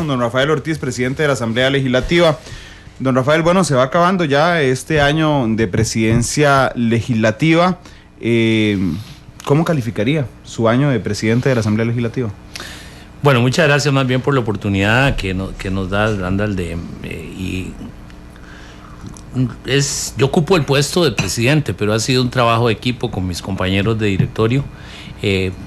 con don Rafael Ortiz, presidente de la Asamblea Legislativa. Don Rafael, bueno, se va acabando ya este año de presidencia legislativa. ¿Cómo calificaría su año de presidente de la Asamblea Legislativa? Bueno, muchas gracias más bien por la oportunidad que nos da Randall yo ocupo el puesto de presidente, pero ha sido un trabajo de equipo con mis compañeros de directorio.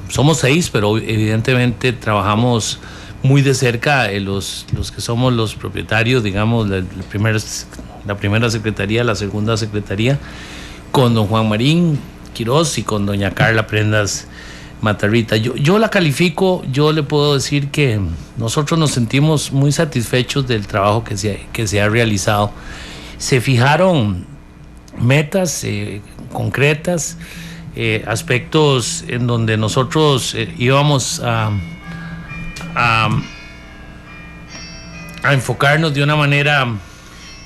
Somos 6, pero evidentemente trabajamos muy de cerca los que somos los propietarios, digamos, la primera secretaría, la segunda secretaría, con don Juan Marín Quirós y con doña Carla Prendas Matarrita. Yo la califico, yo le puedo decir que nosotros nos sentimos muy satisfechos del trabajo que se ha realizado. Se fijaron metas concretas, aspectos en donde nosotros íbamos a enfocarnos de una manera.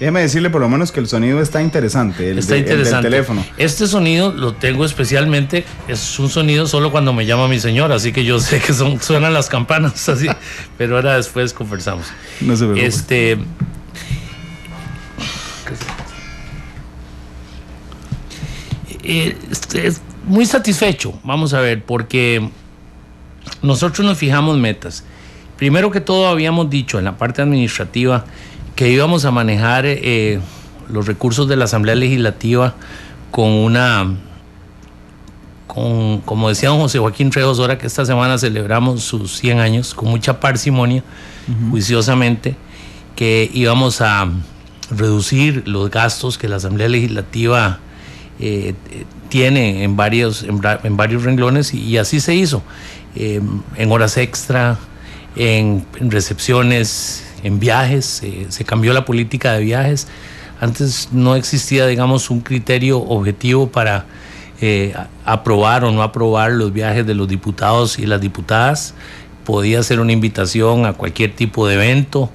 Déjeme decirle por lo menos que el sonido está interesante, el del teléfono. Este sonido lo tengo especialmente, es un sonido solo cuando me llama mi señora, así que yo sé que suenan las campanas, así, pero ahora después conversamos. No se preocupe. Muy satisfecho, vamos a ver, porque nosotros nos fijamos metas. Primero que todo, habíamos dicho en la parte administrativa que íbamos a manejar los recursos de la Asamblea Legislativa como decía don José Joaquín Trejos, ahora que esta semana celebramos sus 100 años, con mucha parsimonia, juiciosamente, que íbamos a reducir los gastos que la Asamblea Legislativa tiene en varios renglones, y así se hizo, en horas extra, en recepciones, en viajes. Se cambió la política de viajes. Antes no existía, digamos, un criterio objetivo para aprobar o no aprobar los viajes de los diputados y las diputadas. Podía ser una invitación a cualquier tipo de evento,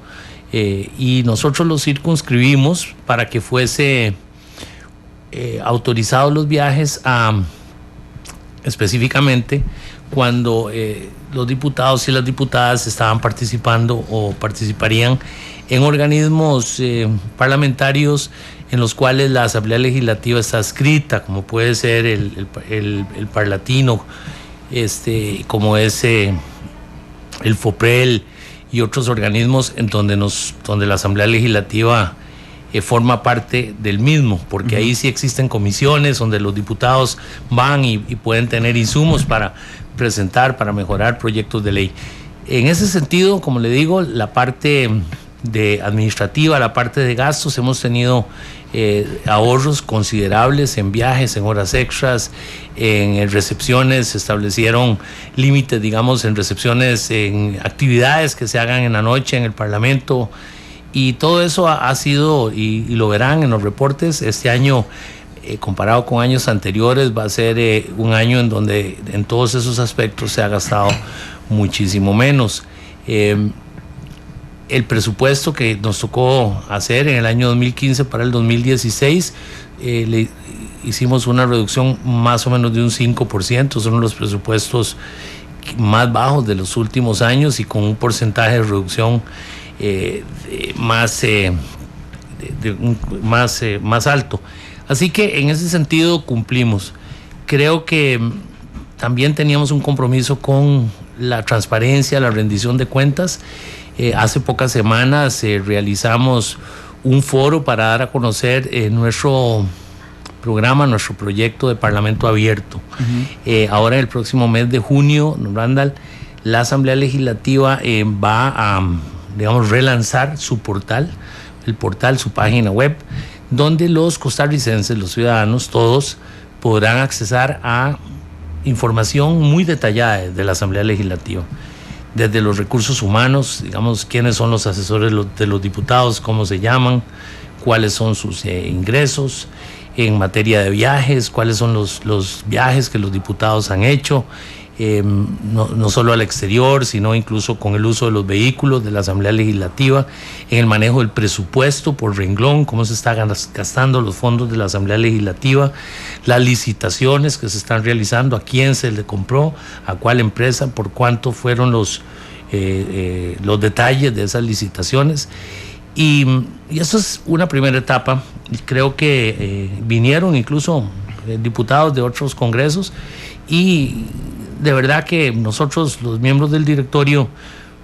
y nosotros los circunscribimos para que fuese autorizados los viajes específicamente cuando los diputados y las diputadas estaban participando o participarían en organismos parlamentarios en los cuales la Asamblea Legislativa está adscrita, como puede ser el Parlatino, como es el FOPREL y otros organismos en donde la Asamblea Legislativa forma parte del mismo, porque ahí sí existen comisiones donde los diputados van y pueden tener insumos para presentar, para mejorar proyectos de ley. En ese sentido, como le digo, la parte administrativa, la parte de gastos, hemos tenido ahorros considerables en viajes, en horas extras, en recepciones. Se establecieron límites, digamos, en recepciones, en actividades que se hagan en la noche en el Parlamento. Y todo eso ha sido, y lo verán en los reportes, este año, comparado con años anteriores, va a ser un año en donde en todos esos aspectos se ha gastado muchísimo menos. El presupuesto que nos tocó hacer en el año 2015 para el 2016, le hicimos una reducción más o menos de un 5%, son los presupuestos más bajos de los últimos años y con un porcentaje de reducción más alto. Así que en ese sentido cumplimos. Creo que también teníamos un compromiso con la transparencia, la rendición de cuentas. Hace pocas semanas realizamos un foro para dar a conocer nuestro programa, nuestro proyecto de Parlamento Abierto. Ahora, en el próximo mes de junio, Randall, la Asamblea Legislativa va a, digamos, relanzar su portal, su página web, donde los costarricenses, los ciudadanos, todos podrán accesar a información muy detallada de la Asamblea Legislativa, desde los recursos humanos, digamos, quiénes son los asesores de los diputados, cómo se llaman, cuáles son sus ingresos, en materia de viajes, cuáles son los viajes que los diputados han hecho, no solo al exterior, sino incluso con el uso de los vehículos de la Asamblea Legislativa, en el manejo del presupuesto por renglón, cómo se están gastando los fondos de la Asamblea Legislativa, las licitaciones que se están realizando, a quién se le compró, a cuál empresa, por cuánto fueron los los detalles de esas licitaciones. Y eso es una primera etapa. Creo que vinieron incluso diputados de otros congresos y de verdad que nosotros, los miembros del directorio,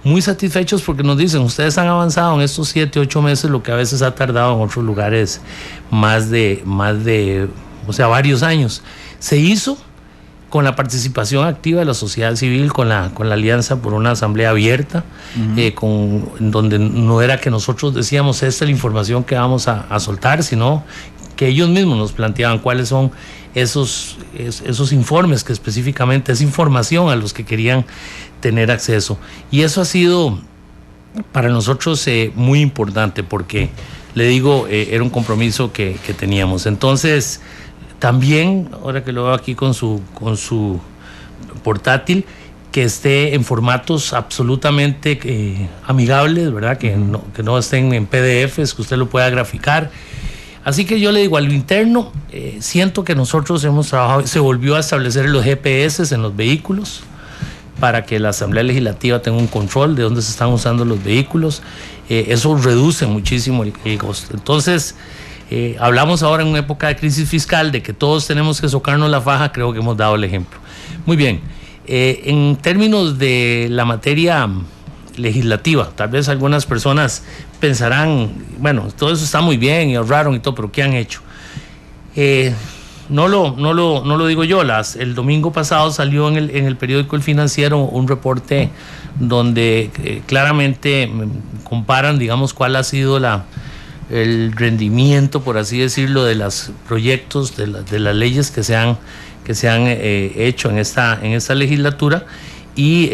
muy satisfechos porque nos dicen, ustedes han avanzado en estos 7, 8 meses lo que a veces ha tardado en otros lugares más de varios años. Se hizo con la participación activa de la sociedad civil, con la Alianza por una Asamblea Abierta, donde no era que nosotros decíamos esta es la información que vamos a soltar, sino que ellos mismos nos planteaban cuáles son esos informes, que específicamente es información a los que querían tener acceso. Y eso ha sido para nosotros muy importante porque, le digo, era un compromiso que teníamos. Entonces, también, ahora que lo veo aquí con su portátil, que esté en formatos absolutamente amigables, ¿verdad? Que no estén en PDFs, que usted lo pueda graficar. Así que yo le digo, a lo interno, siento que nosotros hemos trabajado, se volvió a establecer los GPS en los vehículos para que la Asamblea Legislativa tenga un control de dónde se están usando los vehículos. Eso reduce muchísimo el costo. Entonces, hablamos ahora en una época de crisis fiscal, de que todos tenemos que socarnos la faja, creo que hemos dado el ejemplo. Muy bien, en términos de la materia legislativa, tal vez algunas personas pensarán, bueno, todo eso está muy bien y ahorraron y todo, pero ¿qué han hecho? No lo digo yo. El domingo pasado salió en el periódico El Financiero un reporte donde claramente comparan, digamos, cuál ha sido el rendimiento, por así decirlo, de los proyectos, de las leyes que se han hecho en esta legislatura y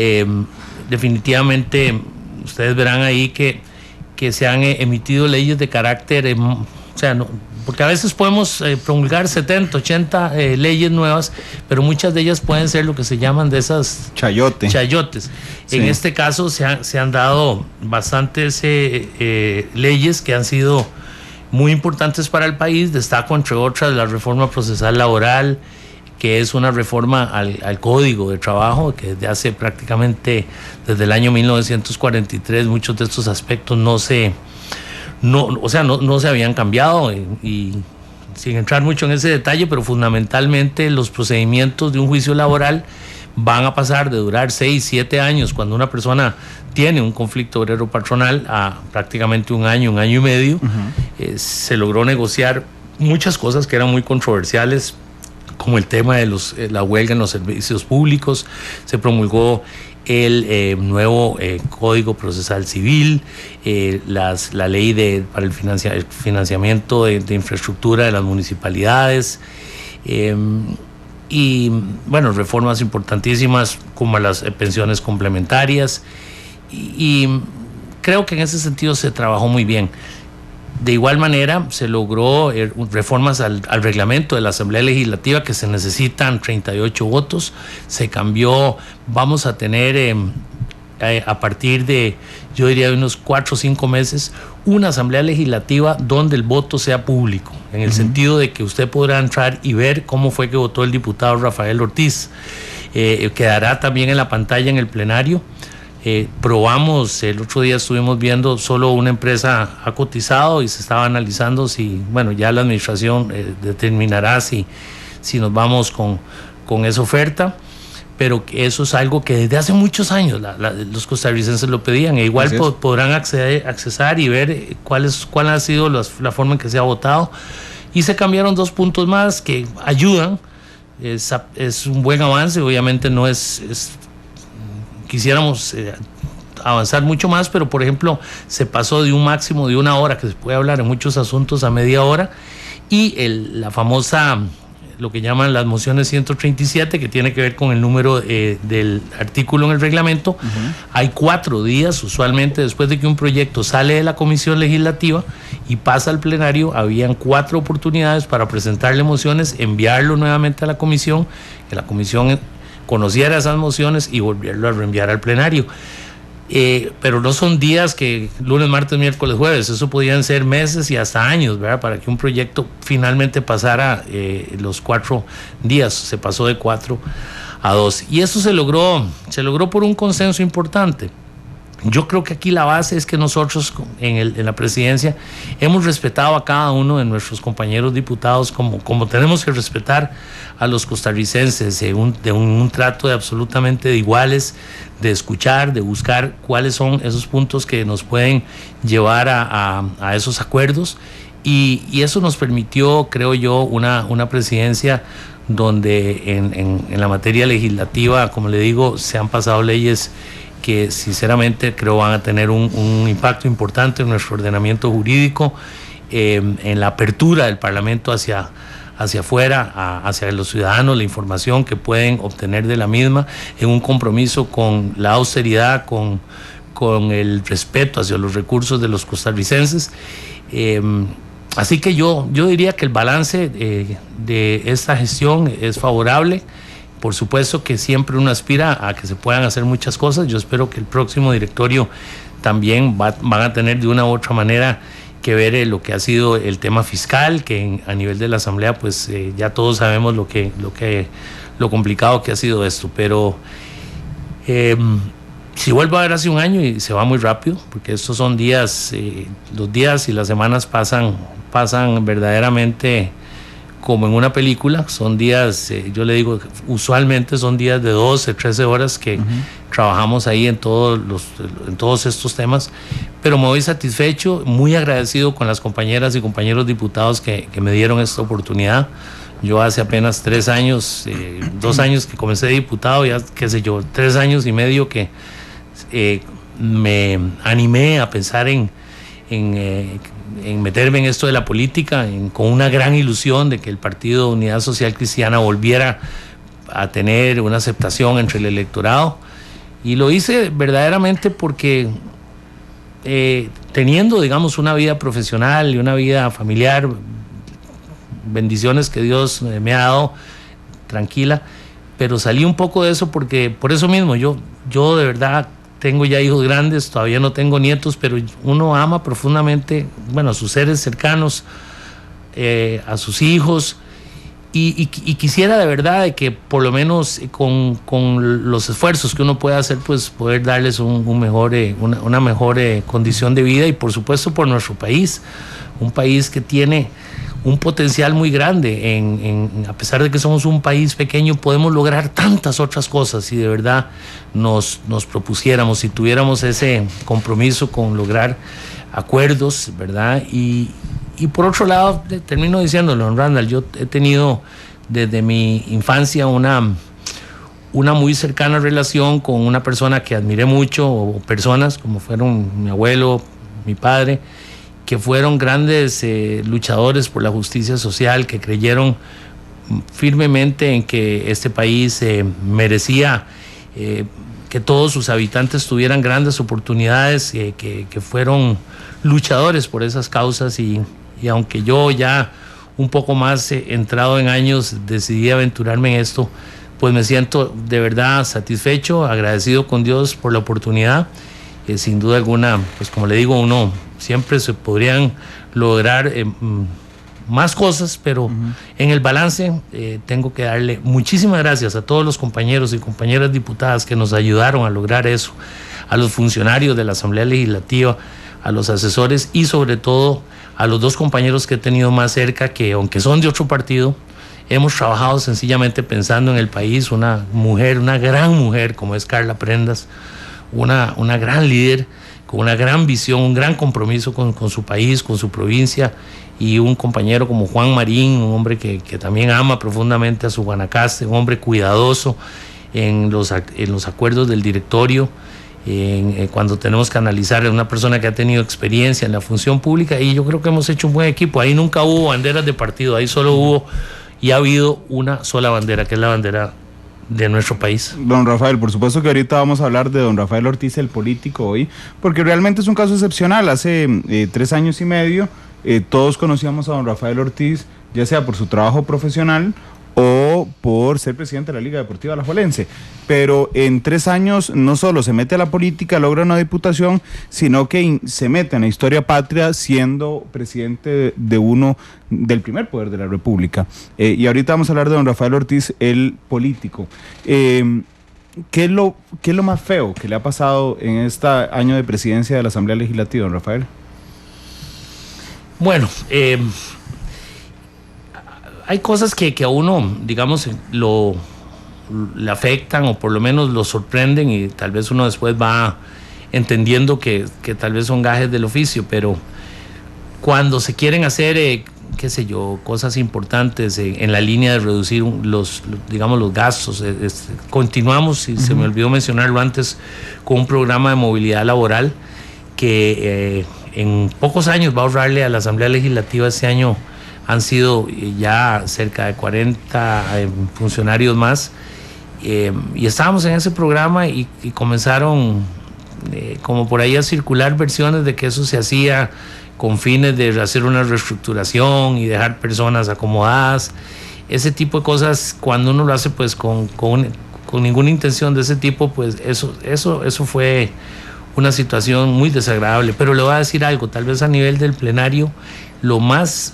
definitivamente ustedes verán ahí que se han emitido leyes de carácter, porque a veces podemos promulgar 70, 80 leyes nuevas, pero muchas de ellas pueden ser lo que se llaman de esas chayotes. Sí. En este caso se han dado bastantes leyes que han sido muy importantes para el país. Destaco, entre otras, la reforma procesal laboral, que es una reforma al Código de Trabajo, que desde el año 1943, muchos de estos aspectos no se habían cambiado, y sin entrar mucho en ese detalle, pero fundamentalmente los procedimientos de un juicio laboral van a pasar de durar 6, 7 años cuando una persona tiene un conflicto obrero-patronal a prácticamente un año y medio. Se logró negociar muchas cosas que eran muy controversiales, como el tema de la huelga en los servicios públicos. Se promulgó el nuevo Código Procesal Civil, la ley para el financiamiento de infraestructura de las municipalidades, y bueno, reformas importantísimas como las pensiones complementarias, y creo que en ese sentido se trabajó muy bien. De igual manera, se logró reformas al reglamento de la Asamblea Legislativa, que se necesitan 38 votos. Se cambió, vamos a tener a partir de, yo diría, de unos 4 o 5 meses, una Asamblea Legislativa donde el voto sea público, en el sentido de que usted podrá entrar y ver cómo fue que votó el diputado Rafael Ortiz. Quedará también en la pantalla en el plenario. Probamos, el otro día estuvimos viendo, solo una empresa ha cotizado y se estaba analizando si, bueno, ya la administración determinará si nos vamos con esa oferta, pero eso es algo que desde hace muchos años los costarricenses lo pedían, e igual podrán accesar y ver cuál ha sido la forma en que se ha votado, y se cambiaron 2 puntos más que ayudan. Es un buen avance. Obviamente no quisiéramos avanzar mucho más, pero por ejemplo se pasó de un máximo de 1 hora, que se puede hablar en muchos asuntos, a media hora, y la famosa, lo que llaman las mociones 137, que tiene que ver con el número del artículo en el reglamento. Hay 4 días usualmente después de que un proyecto sale de la comisión legislativa y pasa al plenario. Habían 4 oportunidades para presentarle mociones, enviarlo nuevamente a la comisión, que la comisión conociera esas mociones y volverlo a reenviar al plenario. Pero no son días que lunes, martes, miércoles, jueves. Eso podían ser meses y hasta años, ¿verdad?, para que un proyecto finalmente pasara los 4 días. Se pasó de 4 a 2, y eso se logró por un consenso importante. Yo creo que aquí la base es que nosotros en la presidencia hemos respetado a cada uno de nuestros compañeros diputados como tenemos que respetar a los costarricenses, de un trato de absolutamente de iguales, de escuchar, de buscar cuáles son esos puntos que nos pueden llevar a esos acuerdos, y eso nos permitió, creo yo, una presidencia donde en la materia legislativa, como le digo, se han pasado leyes que sinceramente creo van a tener un impacto importante en nuestro ordenamiento jurídico, en la apertura del Parlamento hacia afuera, hacia los ciudadanos, la información que pueden obtener de la misma, en un compromiso con la austeridad, con el respeto hacia los recursos de los costarricenses. Así que yo diría que el balance de esta gestión es favorable. Por supuesto que siempre uno aspira a que se puedan hacer muchas cosas. Yo espero que el próximo directorio también van a tener de una u otra manera que ver lo que ha sido el tema fiscal, que a nivel de la Asamblea pues ya todos sabemos lo complicado que ha sido esto, pero si vuelvo a ver hace un año, y se va muy rápido, porque estos son días, los días y las semanas pasan verdaderamente como en una película. Son días, yo le digo, usualmente son días de 12, 13 horas que trabajamos ahí en todos estos temas, pero me voy satisfecho, muy agradecido con las compañeras y compañeros diputados que me dieron esta oportunidad. Yo hace apenas 3 años, 2 años que comencé de diputado, ya qué sé yo, 3 años y medio que me animé a pensar en meterme en esto de la política, con una gran ilusión de que el Partido Unidad Social Cristiana volviera a tener una aceptación entre el electorado, y lo hice verdaderamente porque teniendo, digamos, una vida profesional y una vida familiar, bendiciones que Dios me ha dado, tranquila, pero salí un poco de eso porque, por eso mismo, yo de verdad tengo ya hijos grandes, todavía no tengo nietos, pero uno ama profundamente, bueno, a sus seres cercanos, a sus hijos, y quisiera de verdad de que por lo menos con los esfuerzos que uno puede hacer, pues poder darles una mejor condición de vida, y por supuesto por nuestro país, un país que tiene un potencial muy grande. A pesar de que somos un país pequeño, podemos lograr tantas otras cosas si de verdad nos propusiéramos, si tuviéramos ese compromiso con lograr acuerdos, ¿verdad? Y por otro lado, termino diciéndolo, don Randall, yo he tenido desde mi infancia una muy cercana relación con una persona que admiré mucho, o personas como fueron mi abuelo, mi padre, que fueron grandes luchadores por la justicia social, que creyeron firmemente en que este país merecía que todos sus habitantes tuvieran grandes oportunidades, que fueron luchadores por esas causas, y aunque yo ya un poco más entrado en años decidí aventurarme en esto, pues me siento de verdad satisfecho, agradecido con Dios por la oportunidad. Sin duda alguna, pues como le digo, uno siempre se podrían lograr más cosas, pero en el balance tengo que darle muchísimas gracias a todos los compañeros y compañeras diputadas que nos ayudaron a lograr eso, a los funcionarios de la Asamblea Legislativa, a los asesores, y sobre todo a los 2 compañeros que he tenido más cerca, que aunque son de otro partido, hemos trabajado sencillamente pensando en el país. Una mujer, una gran mujer como es Carla Prendas, una gran líder, con una gran visión, un gran compromiso con su país, con su provincia, y un compañero como Juan Marín, un hombre que también ama profundamente a su Guanacaste, un hombre cuidadoso en los acuerdos del directorio, cuando tenemos que analizar a una persona que ha tenido experiencia en la función pública, y yo creo que hemos hecho un buen equipo. Ahí nunca hubo banderas de partido, ahí solo hubo y ha habido una sola bandera, que es la bandera de nuestro país. Don Rafael, por supuesto que ahorita vamos a hablar de don Rafael Ortiz, el político, hoy, porque realmente es un caso excepcional. Hace 3 años y medio todos conocíamos a don Rafael Ortiz, ya sea por su trabajo profesional o por ser presidente de la Liga Deportiva Alajuelense, pero en 3 años no solo se mete a la política, logra una diputación, sino que se mete en la historia patria siendo presidente del primer poder de la República. Y ahorita vamos a hablar de don Rafael Ortiz, el político. ¿qué es lo más feo que le ha pasado en este año de presidencia de la Asamblea Legislativa, don Rafael? Bueno, hay cosas que a uno, digamos, le afectan o por lo menos lo sorprenden, y tal vez uno después va entendiendo que tal vez son gajes del oficio, pero cuando se quieren hacer, qué sé yo, cosas importantes en la línea de reducir los gastos, continuamos, y se me olvidó mencionarlo antes, con un programa de movilidad laboral que en pocos años va a ahorrarle a la Asamblea Legislativa. Este año han sido ya cerca de 40 funcionarios más, y estábamos en ese programa y comenzaron como por ahí a circular versiones de que eso se hacía con fines de hacer una reestructuración y dejar personas acomodadas. Ese tipo de cosas, cuando uno lo hace pues con ninguna intención de ese tipo, pues eso fue una situación muy desagradable. Pero le voy a decir algo, tal vez a nivel del plenario, lo más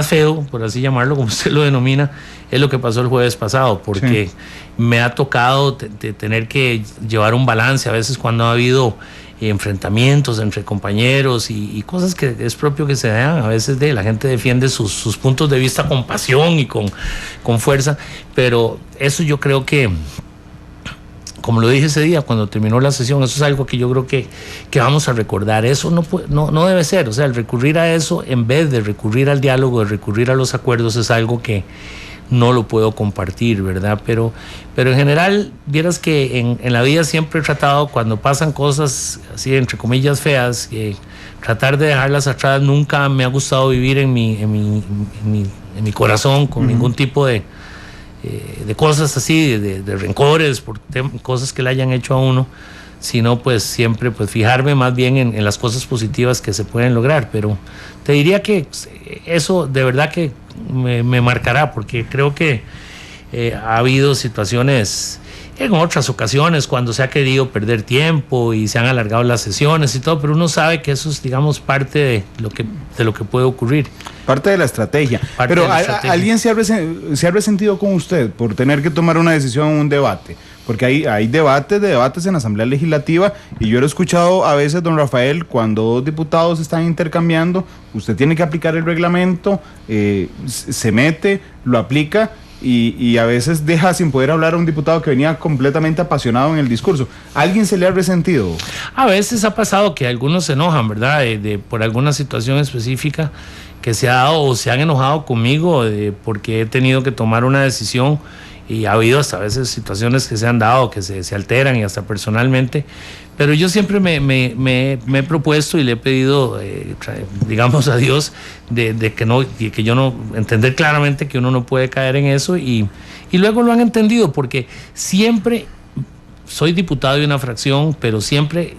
feo, por así llamarlo, como usted lo denomina, es lo que pasó el jueves pasado, porque me ha tocado tener que llevar un balance a veces cuando ha habido enfrentamientos entre compañeros y cosas que es propio que se dan. A veces la gente defiende sus puntos de vista con pasión y con fuerza, pero eso yo creo que, como lo dije ese día cuando terminó la sesión, eso es algo que yo creo que vamos a recordar. Eso no debe ser, o sea, el recurrir a eso en vez de recurrir al diálogo, de recurrir a los acuerdos, es algo que no lo puedo compartir, ¿verdad? Pero en general, vieras que en la vida siempre he tratado, cuando pasan cosas así, entre comillas, feas, tratar de dejarlas atrás. Nunca me ha gustado vivir en mi corazón con ningún tipo de cosas así, de rencores por cosas que le hayan hecho a uno, sino pues siempre pues fijarme más bien en las cosas positivas que se pueden lograr. Pero te diría que eso de verdad que me marcará, porque creo que ha habido situaciones en otras ocasiones cuando se ha querido perder tiempo y se han alargado las sesiones y todo, pero uno sabe que eso es, digamos, parte de lo que puede ocurrir. Parte de la estrategia. Pero ¿alguien se ha resentido con usted por tener que tomar una decisión en un debate? Porque hay debates en la Asamblea Legislativa, y yo lo he escuchado a veces, don Rafael, cuando dos diputados están intercambiando, usted tiene que aplicar el reglamento, se mete, lo aplica, y a veces deja sin poder hablar a un diputado que venía completamente apasionado en el discurso. ¿Alguien se le ha resentido? A veces ha pasado que algunos se enojan, ¿verdad? Por alguna situación específica que se ha dado, o se han enojado conmigo porque he tenido que tomar una decisión, y ha habido hasta a veces situaciones que se han dado que se alteran, y hasta personalmente. Pero yo siempre me he propuesto y le he pedido, digamos, a Dios de que yo no, entender claramente que uno no puede caer en eso, y luego lo han entendido, porque siempre soy diputado de una fracción, pero siempre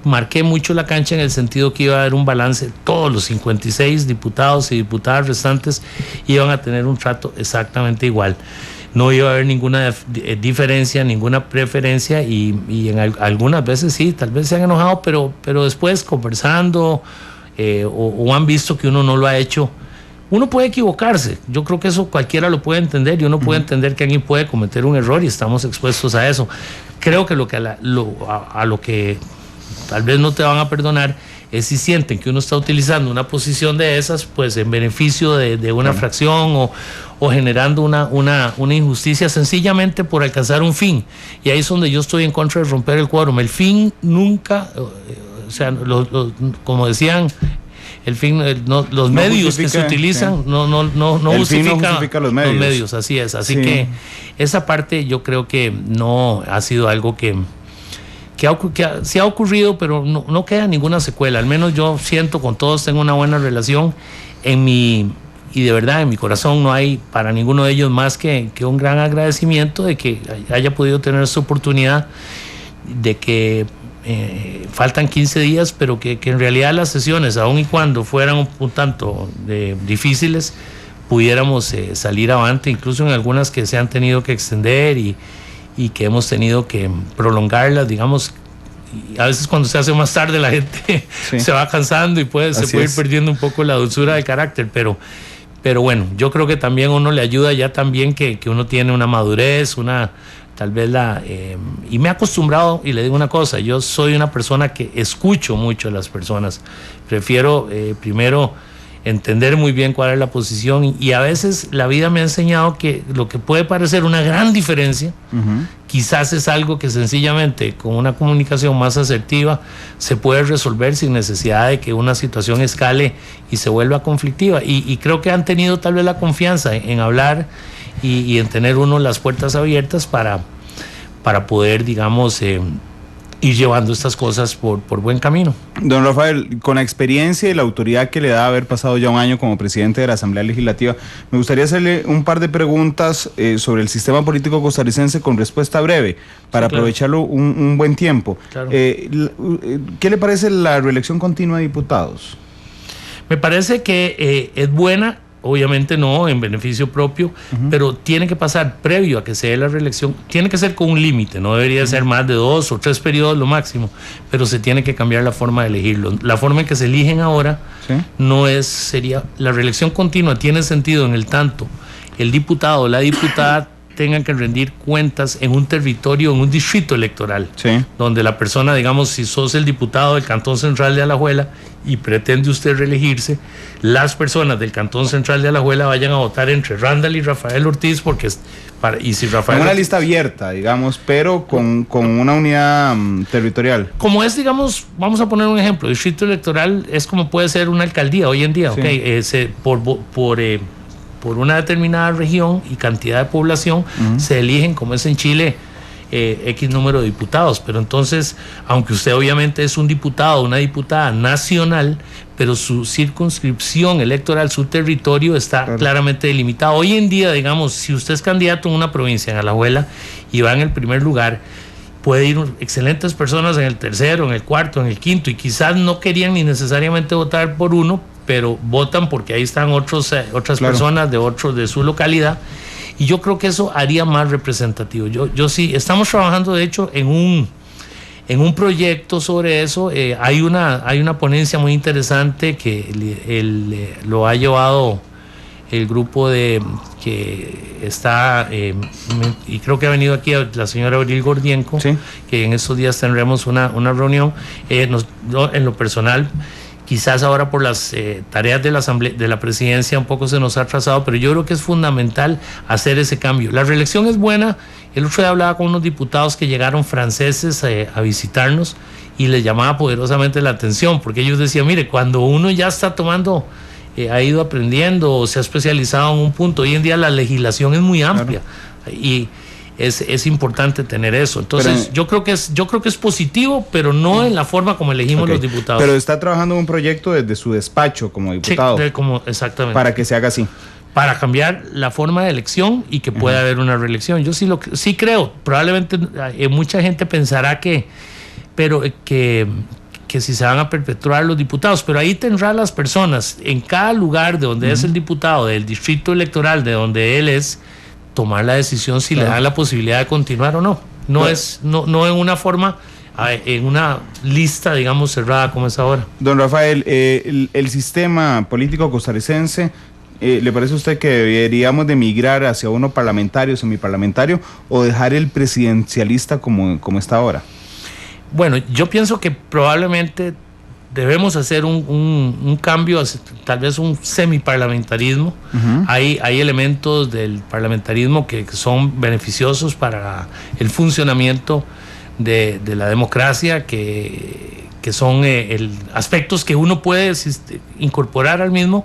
marqué mucho la cancha en el sentido que iba a haber un balance. Todos los 56 diputados y diputadas restantes iban a tener un trato exactamente igual. No iba a haber ninguna diferencia, ninguna preferencia, y en algunas veces sí, tal vez se han enojado, pero después conversando o han visto que uno no lo ha hecho. Uno puede equivocarse, yo creo que eso cualquiera lo puede entender, y uno puede entender que alguien puede cometer un error, y estamos expuestos a eso. Creo que a lo que tal vez no te van a perdonar es si sienten que uno está utilizando una posición de esas pues en beneficio de una fracción, o generando una injusticia sencillamente por alcanzar un fin. Y ahí es donde yo estoy en contra de romper el quórum. El fin nunca, o sea, como decían, el fin, los medios que se utilizan no justifica los medios, así es. Así que esa parte yo creo que no ha sido algo que sí ha ocurrido, pero no queda ninguna secuela. Al menos yo siento, con todos tengo una buena relación y de verdad en mi corazón no hay para ninguno de ellos más que un gran agradecimiento de que haya podido tener esta oportunidad, de que faltan 15 días, pero que en realidad las sesiones, aun y cuando fueran un tanto difíciles, pudiéramos salir avante, incluso en algunas que se han tenido que extender y que hemos tenido que prolongarlas, digamos. Y a veces cuando se hace más tarde la gente se va cansando y se puede ir perdiendo un poco la dulzura del carácter, pero bueno, yo creo que también uno le ayuda ya también que uno tiene una madurez, una tal vez y me he acostumbrado, y le digo una cosa, yo soy una persona que escucho mucho a las personas, prefiero primero entender muy bien cuál es la posición, y a veces la vida me ha enseñado que lo que puede parecer una gran diferencia, quizás es algo que sencillamente con una comunicación más asertiva se puede resolver sin necesidad de que una situación escale y se vuelva conflictiva, y creo que han tenido tal vez la confianza en hablar y en tener uno las puertas abiertas para poder, digamos, ir llevando estas cosas por buen camino. Don Rafael, con la experiencia y la autoridad que le da haber pasado ya un año como presidente de la Asamblea Legislativa, me gustaría hacerle un par de preguntas sobre el sistema político costarricense con respuesta breve, para aprovecharlo un buen tiempo. Claro. ¿Qué le parece la reelección continua de diputados? Me parece que es buena. Obviamente no en beneficio propio, pero tiene que pasar previo a que se dé la reelección, tiene que ser con un límite, no debería ser más de 2 o 3 periodos lo máximo, pero se tiene que cambiar la forma de elegirlo. La forma en que se eligen ahora sería la reelección continua, tiene sentido en el tanto el diputado o la diputada tengan que rendir cuentas en un territorio, en un distrito electoral, donde la persona, digamos, si sos el diputado del Cantón Central de Alajuela y pretende usted reelegirse, las personas del Cantón Central de Alajuela vayan a votar entre Randall y Rafael Ortiz, y si Rafael... Con una lista abierta, digamos, pero con una unidad territorial. Como es, digamos, vamos a poner un ejemplo, el distrito electoral es como puede ser una alcaldía hoy en día, por una determinada región y cantidad de población, se eligen, como es en Chile, X número de diputados. Pero entonces, aunque usted obviamente es un diputado, una diputada nacional, pero su circunscripción electoral, su territorio está claramente delimitado. Hoy en día, digamos, si usted es candidato en una provincia, en Alajuela, y va en el primer lugar, puede ir excelentes personas en el tercero, en el cuarto, en el quinto, y quizás no querían ni necesariamente votar por uno, pero votan porque ahí están otras personas de su localidad, y yo creo que eso haría más representativo. Yo sí, estamos trabajando de hecho en un proyecto sobre eso. Hay una ponencia muy interesante que lo ha llevado el grupo que está, y creo que ha venido aquí la señora Abril Gordienco, que en estos días tendremos una reunión. En lo personal, quizás ahora por las tareas de la presidencia un poco se nos ha atrasado, pero yo creo que es fundamental hacer ese cambio. La reelección es buena. El otro día hablaba con unos diputados que llegaron franceses a visitarnos y les llamaba poderosamente la atención, porque ellos decían, mire, cuando uno ya está tomando, ha ido aprendiendo o se ha especializado en un punto, hoy en día la legislación es muy amplia, y es importante tener eso. Entonces, yo creo que es positivo, pero no en la forma como elegimos los diputados. Pero está trabajando en un proyecto desde su despacho como diputado. Sí, exactamente. Para que se haga así. Para cambiar la forma de elección y que pueda haber una reelección. Yo sí creo, probablemente mucha gente pensará que si se van a perpetuar los diputados, pero ahí tendrá las personas en cada lugar de donde es el diputado, del distrito electoral de donde él es, tomar la decisión si le dan la posibilidad de continuar o no. No en una forma, en una lista, digamos, cerrada como es ahora. Don Rafael, el sistema político costarricense, ¿le parece a usted que deberíamos de migrar hacia uno parlamentario, semiparlamentario, o dejar el presidencialista como está ahora? Bueno, yo pienso que probablemente debemos hacer un cambio, tal vez un semiparlamentarismo. Hay elementos del parlamentarismo que son beneficiosos para el funcionamiento de la democracia, que son aspectos que uno puede incorporar al mismo.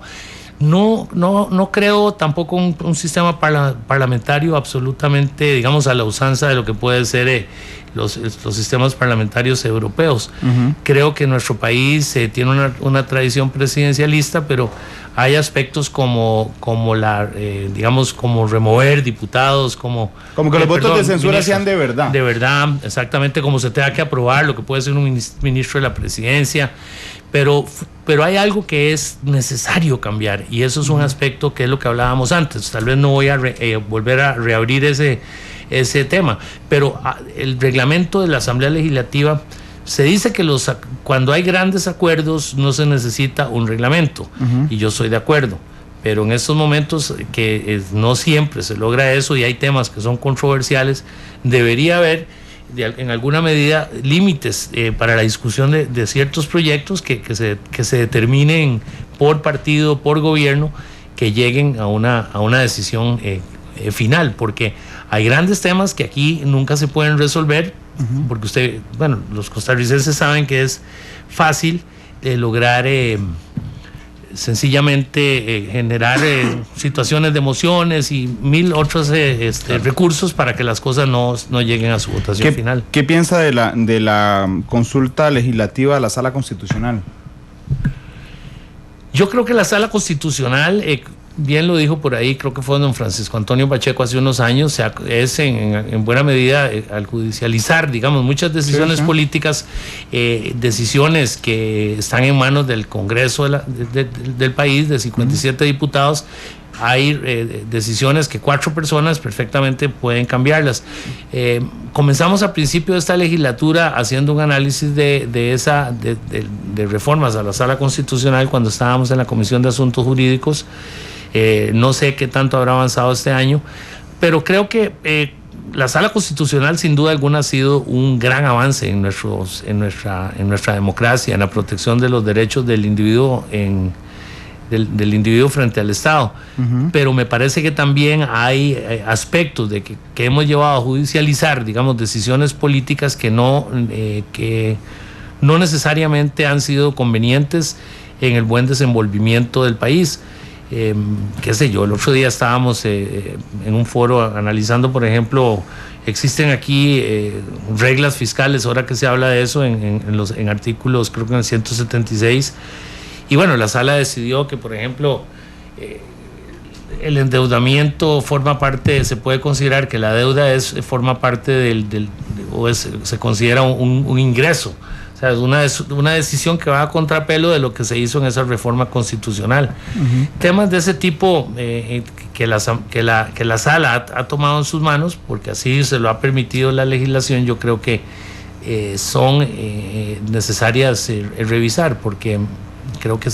No creo tampoco un sistema parlamentario absolutamente, digamos, a la usanza de lo que puede ser los sistemas parlamentarios europeos. Creo que nuestro país tiene una tradición presidencialista, pero hay aspectos como digamos, como remover diputados, como que los votos de censura sean de verdad. De verdad, exactamente, como se tenga que aprobar lo que puede ser un ministro de la presidencia. Pero hay algo que es necesario cambiar, y eso es un aspecto que es lo que hablábamos antes. Tal vez no voy a volver a reabrir ese tema, pero el reglamento de la Asamblea Legislativa se dice que cuando hay grandes acuerdos no se necesita un reglamento, y yo estoy de acuerdo, pero en estos momentos que no siempre se logra eso y hay temas que son controversiales, debería haber en alguna medida límites para la discusión de ciertos proyectos que se determinen por partido, por gobierno, que lleguen a una decisión final, porque hay grandes temas que aquí nunca se pueden resolver, porque los costarricenses saben que es fácil lograr sencillamente generar situaciones de emociones y mil otros recursos para que las cosas no lleguen a su votación final. ¿Qué piensa de la consulta legislativa de la Sala Constitucional? Yo creo que la Sala Constitucional, bien lo dijo por ahí, creo que fue don Francisco Antonio Pacheco hace unos años, es en buena medida al judicializar, digamos, muchas decisiones políticas, decisiones que están en manos del Congreso del país, de 57 diputados. Hay decisiones que 4 personas perfectamente pueden cambiarlas. Comenzamos a principio de esta legislatura haciendo un análisis de reformas a la Sala Constitucional cuando estábamos en la Comisión de Asuntos Jurídicos. No sé qué tanto habrá avanzado este año, pero creo que la Sala Constitucional sin duda alguna ha sido un gran avance en nuestra democracia, en la protección de los derechos del individuo del individuo frente al Estado. Pero me parece que también hay aspectos de que hemos llevado a judicializar, digamos, decisiones políticas que no necesariamente han sido convenientes en el buen desenvolvimiento del país. Qué sé yo, el otro día estábamos en un foro analizando, por ejemplo, existen aquí reglas fiscales, ahora que se habla de eso en artículos, creo que en el 176, y bueno, la sala decidió que, por ejemplo, el endeudamiento forma parte, se puede considerar que la deuda forma parte se considera un ingreso. O sea, es una decisión que va a contrapelo de lo que se hizo en esa reforma constitucional. Temas de ese tipo que la sala ha tomado en sus manos, porque así se lo ha permitido la legislación, yo creo que son necesarias revisar, porque creo que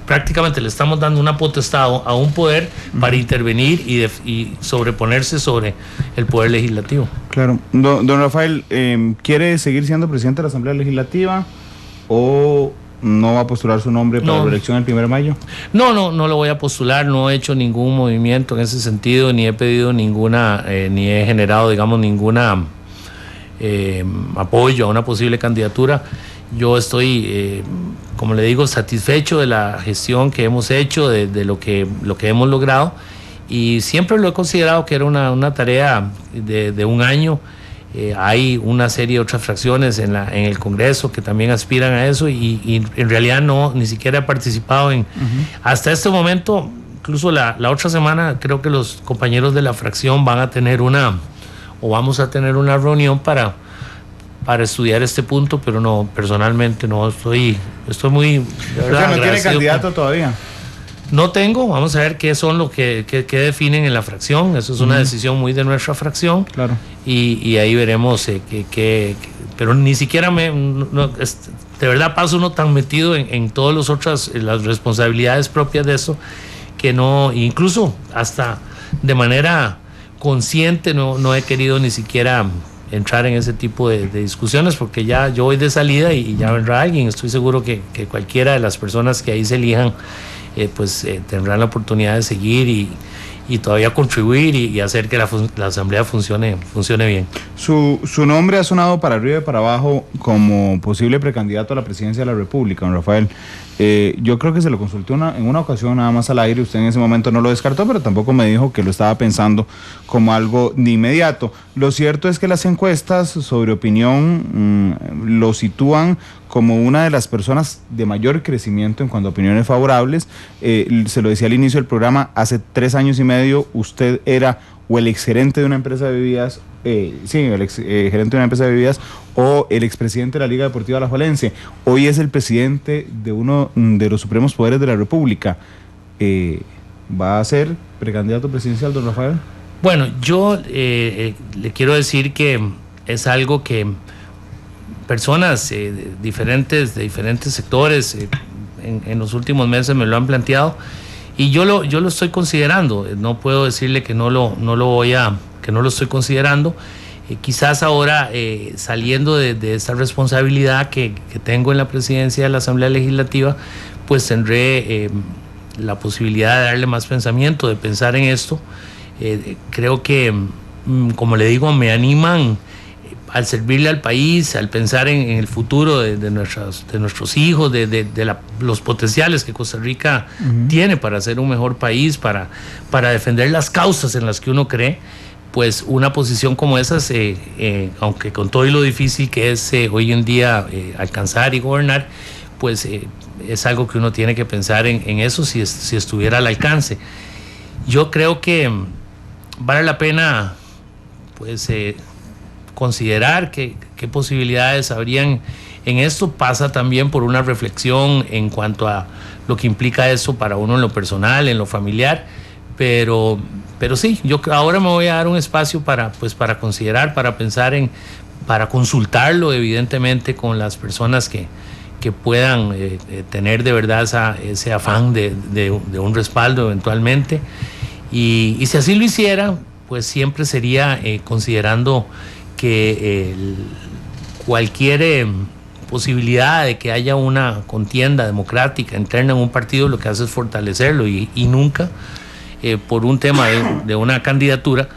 prácticamente le estamos dando una potestad a un poder para intervenir y sobreponerse sobre el poder legislativo. Claro. Don Rafael, ¿quiere seguir siendo presidente de la Asamblea Legislativa o no va a postular su nombre para la reelección el 1 de mayo? No lo voy a postular, no he hecho ningún movimiento en ese sentido, ni he pedido ni he generado, digamos, ninguna apoyo a una posible candidatura. Yo estoy, como le digo, satisfecho de la gestión que hemos hecho, de lo que hemos logrado, y siempre lo he considerado que era una tarea de un año. Hay una serie de otras fracciones en el Congreso que también aspiran a eso, y en realidad ni siquiera he participado hasta este momento. Incluso la otra semana creo que los compañeros de la fracción vamos a tener una reunión para estudiar este punto, pero personalmente no estoy muy... ¿No tiene candidato todavía? No tengo, vamos a ver qué son lo que definen en la fracción. Eso es una decisión muy de nuestra fracción. Claro. Y ahí veremos pero ni siquiera de verdad paso uno tan metido en todas las responsabilidades propias de eso, que no, incluso hasta de manera consciente no he querido ni siquiera entrar en ese tipo de discusiones, porque ya yo voy de salida y ya vendrá alguien. Estoy seguro que cualquiera de las personas que ahí se elijan tendrán la oportunidad de seguir y todavía contribuir y hacer que la asamblea funcione bien. Su nombre ha sonado para arriba y para abajo como posible precandidato a la presidencia de la República, don Rafael. Yo creo que se lo consulté en una ocasión nada más al aire. Usted en ese momento no lo descartó, pero tampoco me dijo que lo estaba pensando como algo de inmediato. Lo cierto es que las encuestas sobre opinión lo sitúan como una de las personas de mayor crecimiento en cuanto a opiniones favorables. Se lo decía al inicio del programa, hace 3 años y medio usted era o el exgerente de una empresa de bebidas, el exgerente de una empresa de bebidas, o el expresidente de la Liga Deportiva Alajuelense. Hoy es el presidente de uno de los supremos poderes de la República. ¿Va a ser precandidato presidencial, don Rafael? Bueno, yo le quiero decir que es algo que personas de diferentes sectores en los últimos meses me lo han planteado, Y yo lo estoy considerando, no puedo decirle que no lo estoy considerando. Quizás ahora, saliendo de esta responsabilidad que tengo en la presidencia de la Asamblea Legislativa, pues tendré la posibilidad de darle más pensamiento, de pensar en esto. Creo que, como le digo, me animan al servirle al país, al pensar en el futuro de nuestros hijos, los potenciales que Costa Rica tiene para ser un mejor país, para defender las causas en las que uno cree. Pues una posición como esa, aunque con todo y lo difícil que es hoy en día alcanzar y gobernar, pues es algo que uno tiene que pensar en eso si estuviera al alcance. Yo creo que vale la pena pues considerar qué posibilidades habrían en esto. Pasa también por una reflexión en cuanto a lo que implica eso para uno en lo personal, en lo familiar, pero sí, yo ahora me voy a dar un espacio para considerar, para pensar para consultarlo evidentemente con las personas que puedan tener de verdad ese afán de un respaldo eventualmente, y si así lo hiciera, pues siempre sería considerando que cualquier posibilidad de que haya una contienda democrática interna en un partido lo que hace es fortalecerlo, y nunca por un tema de una candidatura,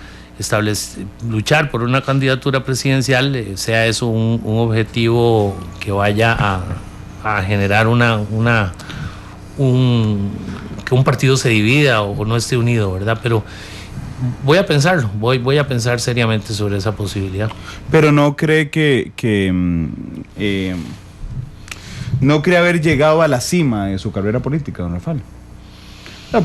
luchar por una candidatura presidencial, sea eso un objetivo que vaya a generar que un partido se divida o no esté unido, ¿verdad? Pero voy a pensarlo, voy a pensar seriamente sobre esa posibilidad. Pero no cree no cree haber llegado a la cima de su carrera política, don Rafael.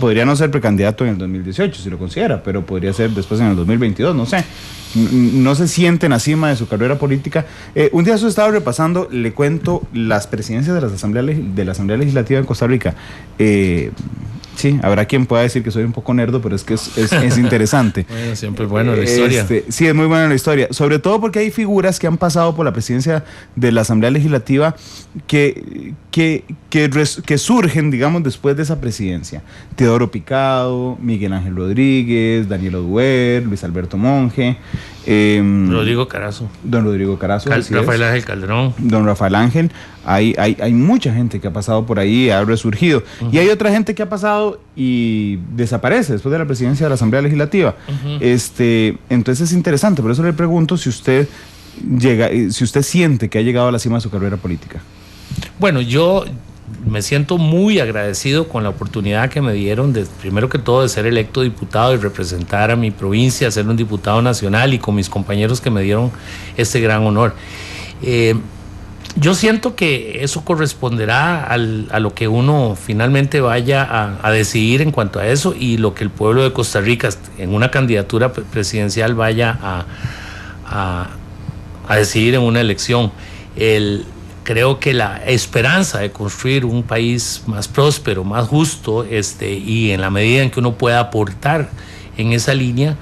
Podría no ser precandidato en el 2018, si lo considera, pero podría ser después en el 2022, no sé. No se siente en la cima de su carrera política. Un día yo estaba repasando, le cuento, las presidencias de la Asamblea Legislativa en Costa Rica. Sí, habrá quien pueda decir que soy un poco nerdo, pero es que es interesante. Bueno, siempre es bueno la historia. Sí, es muy buena la historia. Sobre todo porque hay figuras que han pasado por la presidencia de la Asamblea Legislativa que surgen, digamos, después de esa presidencia. Teodoro Picado, Miguel Ángel Rodríguez, Daniel Oduber, Luis Alberto Monge. Rodrigo Carazo. Don Rodrigo Carazo. Rafael Ángel Calderón. Don Rafael Ángel. Hay mucha gente que ha pasado por ahí y ha resurgido. Y hay otra gente que ha pasado y desaparece después de la presidencia de la Asamblea Legislativa. Entonces es interesante, por eso le pregunto si usted siente que ha llegado a la cima de su carrera política. Bueno, yo me siento muy agradecido con la oportunidad que me dieron, primero que todo, de ser electo diputado y representar a mi provincia, ser un diputado nacional, y con mis compañeros que me dieron este gran honor. Yo siento que eso corresponderá a lo que uno finalmente vaya a decidir en cuanto a eso, y lo que el pueblo de Costa Rica en una candidatura presidencial vaya a decidir en una elección. Creo que la esperanza de construir un país más próspero, más justo, y en la medida en que uno pueda aportar en esa línea,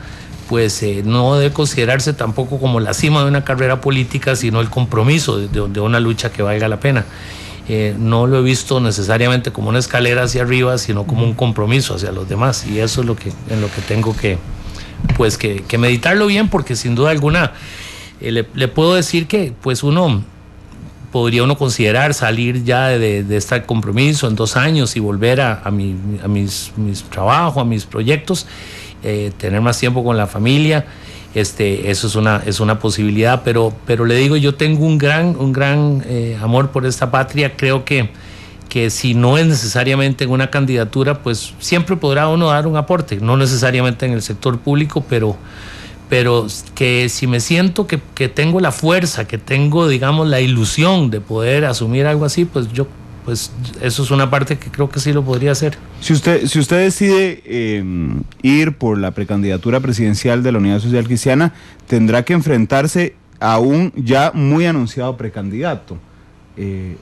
pues no debe considerarse tampoco como la cima de una carrera política, sino el compromiso de una lucha que valga la pena. No lo he visto necesariamente como una escalera hacia arriba, sino como un compromiso hacia los demás, y eso es en lo que tengo que meditarlo bien, porque sin duda alguna le puedo decir que pues podría considerar salir ya de este compromiso en 2 años y volver a mis trabajos, a mis proyectos, tener más tiempo con la familia. Eso es una posibilidad, pero le digo, yo tengo un gran amor por esta patria. Creo que si no es necesariamente en una candidatura, pues siempre podrá uno dar un aporte, no necesariamente en el sector público, pero que si me siento que tengo la fuerza, que tengo, digamos, la ilusión de poder asumir algo así, pues eso es una parte que creo que sí lo podría hacer. Si usted decide ir por la precandidatura presidencial de la Unidad Social Cristiana, tendrá que enfrentarse a un ya muy anunciado precandidato,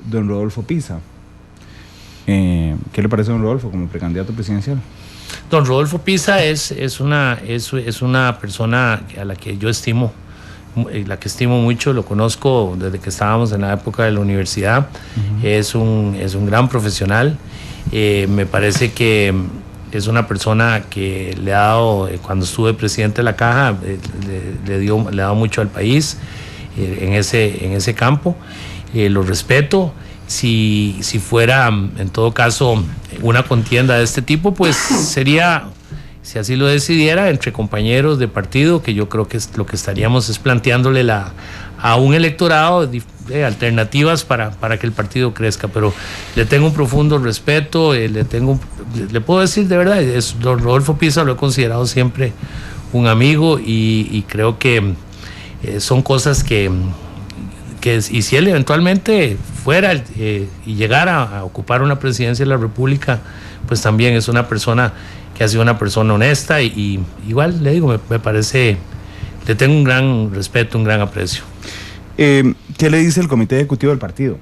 don Rodolfo Pisa. ¿Qué le parece a don Rodolfo como precandidato presidencial? Don Rodolfo Pisa es una persona a la que yo estimo mucho. Lo conozco desde que estábamos en la época de la universidad. Es un gran profesional. Me parece que es una persona que le ha dado, cuando estuve presidente de la Caja, le ha dado mucho al país en ese campo. Lo respeto. Si fuera, en todo caso, una contienda de este tipo, pues sería, si así lo decidiera, entre compañeros de partido, que yo creo que lo que estaríamos es planteándole a un electorado de alternativas para que el partido crezca. Pero le tengo un profundo respeto, le puedo decir de verdad, don Rodolfo Pisa lo he considerado siempre un amigo, y creo que son cosas que y si él eventualmente fuera y llegara a ocupar una presidencia de la República, pues también es una persona que ha sido una persona honesta, y igual le digo, me parece, le tengo un gran respeto, un gran aprecio. ¿Qué le dice el comité ejecutivo del partido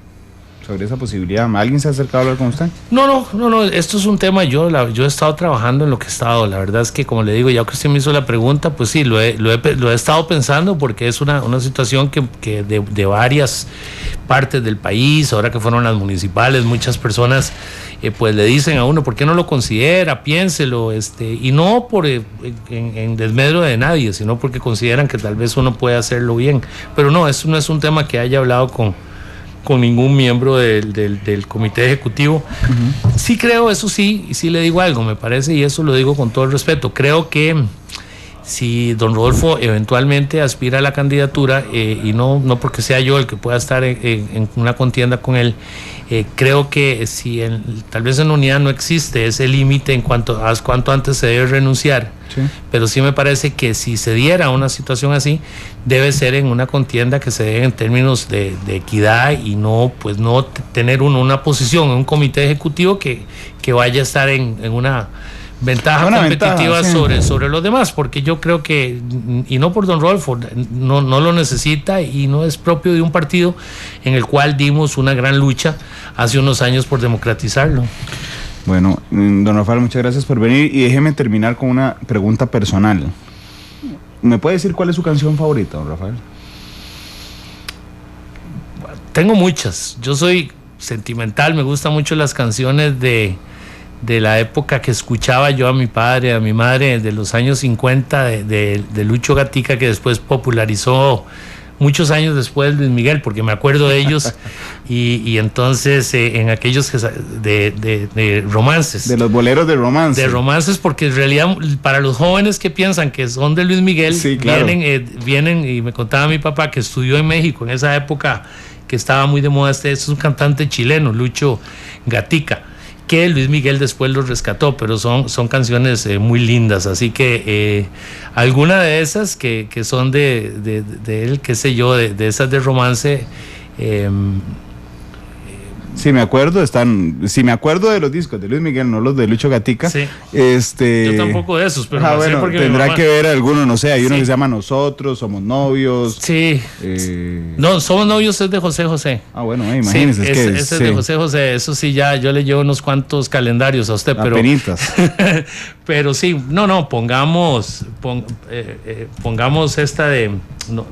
sobre esa posibilidad? ¿Alguien se ha acercado a hablar con usted? No, esto es un tema, yo he estado trabajando en lo que he estado, la verdad es que, como le digo, ya que usted me hizo la pregunta, pues sí, lo he estado pensando, porque es una situación que de varias partes del país, ahora que fueron las municipales, muchas personas pues le dicen a uno, ¿por qué no lo considera? Piénselo, y no en desmedro de nadie, sino porque consideran que tal vez uno puede hacerlo bien, pero no, eso no es un tema que haya hablado con ningún miembro del comité ejecutivo. Uh-huh. Sí creo, eso sí, y sí le digo algo, me parece, y eso lo digo con todo el respeto, creo que si don Rodolfo eventualmente aspira a la candidatura, y no porque sea yo el que pueda estar en una contienda con él, creo que si tal vez en la unidad no existe ese límite en cuanto a cuánto antes se debe renunciar, sí, pero sí me parece que si se diera una situación así, debe ser en una contienda que se dé en términos de equidad, y no tener una posición en un comité ejecutivo que vaya a estar en una ventaja competitiva, sí, sobre los demás, porque yo creo que, y no por don Rodolfo, no lo necesita, y no es propio de un partido en el cual dimos una gran lucha hace unos años por democratizarlo. Bueno, don Rafael, muchas gracias por venir, y déjeme terminar con una pregunta personal. ¿Me puede decir cuál es su canción favorita, don Rafael? Tengo muchas, yo soy sentimental, me gustan mucho las canciones de la época que escuchaba yo a mi padre, a mi madre, de los años 50, de Lucho Gatica, que después popularizó muchos años después Luis Miguel, porque me acuerdo de ellos, y entonces en aquellos de romances. De los boleros de romance. De romances, porque en realidad para los jóvenes que piensan que son de Luis Miguel, sí, claro, vienen, y me contaba mi papá que estudió en México en esa época que estaba muy de moda, es un cantante chileno, Lucho Gatica, que Luis Miguel después los rescató, pero son canciones muy lindas, así que alguna de esas que son de él, qué sé yo, de esas de romance. Sí, me acuerdo de los discos de Luis Miguel, no los de Lucho Gatica. Sí. Yo tampoco de esos, pero bueno, tendrá que ver alguno, no sé, hay uno que se llama Nosotros, Somos Novios. Sí. No, Somos Novios es de José José. Ah, bueno, imagínense. Sí, ese es de José José, eso sí, ya yo le llevo unos cuantos calendarios a usted, pero... Apenitas. Pero sí, pongamos esta de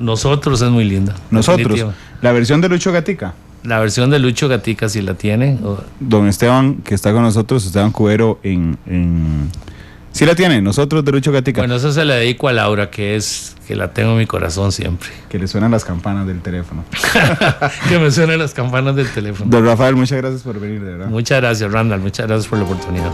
Nosotros, es muy linda. Nosotros, la versión de Lucho Gatica. La versión de Lucho Gatica, si la tiene. Don Esteban, que está con nosotros, Esteban Cubero, ¿sí la tiene? Nosotros de Lucho Gatica. Bueno, eso se la dedico a Laura, que la tengo en mi corazón siempre. Que le suenan las campanas del teléfono. Que me suenan las campanas del teléfono. Don Rafael, muchas gracias por venir, de verdad. Muchas gracias, Randall, muchas gracias por la oportunidad.